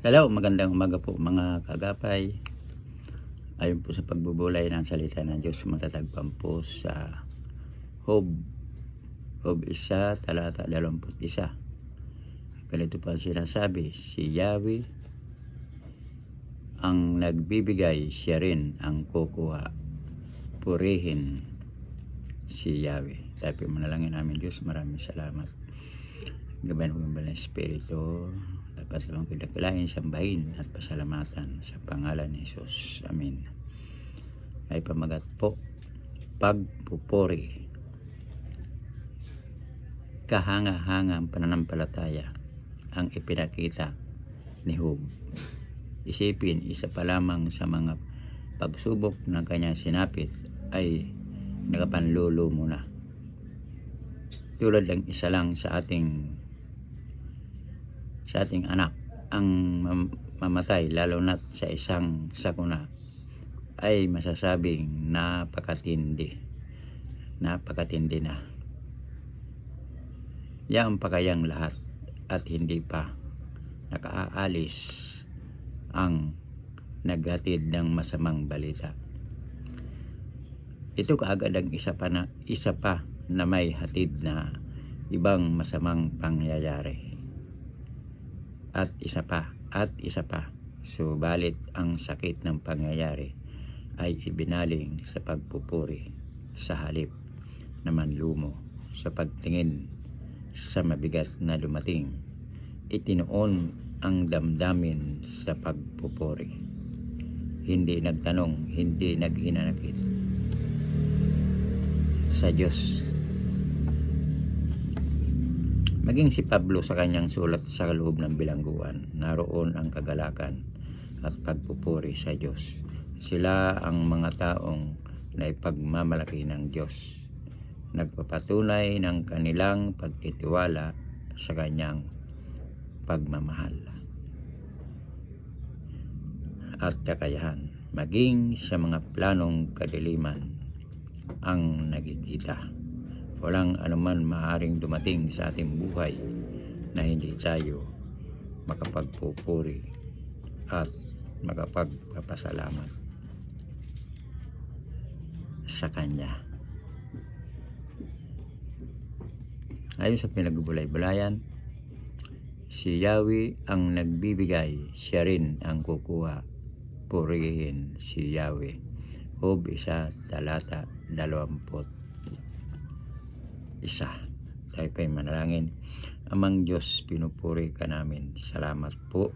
Hello, magandang umaga po mga kagapay. Ayon po sa pagbubulay ng salita ng Diyos, matatagpuan po sa Job 1, talata 21. Ganito pa sinasabi, si Yahweh ang nagbibigay, siya rin ang kukuha. Purihin si Yahweh. Tayo manalangin namin Diyos, maraming salamat. Gabayan po yung Banal na Espiritu, dapat lang pinagkalain, sambahin at pasalamatan sa pangalan ni Jesus. Amen. Ay pamagat po, pagpupuri. Kahanga-hangang pananampalataya ang ipinakita ni Job. Isipin, isa pa lamang sa mga pagsubok ng kanyang sinapit ay nakapanlulo muna. Tulad lang isa lang sa ating anak ang mamatay, lalo na't sa isang sakuna, ay masasabing napakatindi na. Yan pa kayang lahat at hindi pa nakaalis ang naghatid ng masamang balita. Ito kaagad ang isa pa na may hatid na ibang masamang pangyayari. At isa pa. Subalit ang sakit ng pangyayari ay ibinaling sa pagpupuri sa halip na manlumo sa pagtingin sa mabigat na dumating. Itinoon ang damdamin sa pagpupuri. Hindi nagtanong, hindi naghinanakit sa Diyos. Maging si Pablo sa kanyang sulat sa loob ng bilangguan, naroon ang kagalakan at pagpupuri sa Diyos. Sila ang mga taong naipagmamalaki ng Diyos, nagpapatunay ng kanilang pagtitiwala sa kanyang pagmamahal at kakayahan, maging sa mga planong kadiliman ang nagkikita. Walang anuman maaaring dumating sa ating buhay na hindi tayo makapagpupuri at makapagpapasalamat sa Kanya. Ayon sa pinagbulay-bulayan, si Yahweh ang nagbibigay, siya rin ang kukuha. Purihin si Yahweh. Job 1, talata 21. Tayo pa'y manalangin. Amang Diyos, pinupuri ka namin. Salamat po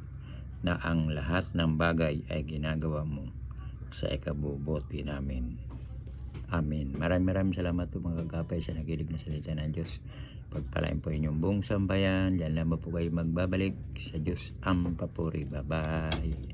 na ang lahat ng bagay ay ginagawa mo sa ikabubuti namin. Amen. Maraming salamat po mga kagapay sa nakikinig na salita ng Diyos. Pagpalain po inyong buong sambayan. Diyan lamang po kayo magbabalik. Sa Diyos ang papuri. Bye-bye.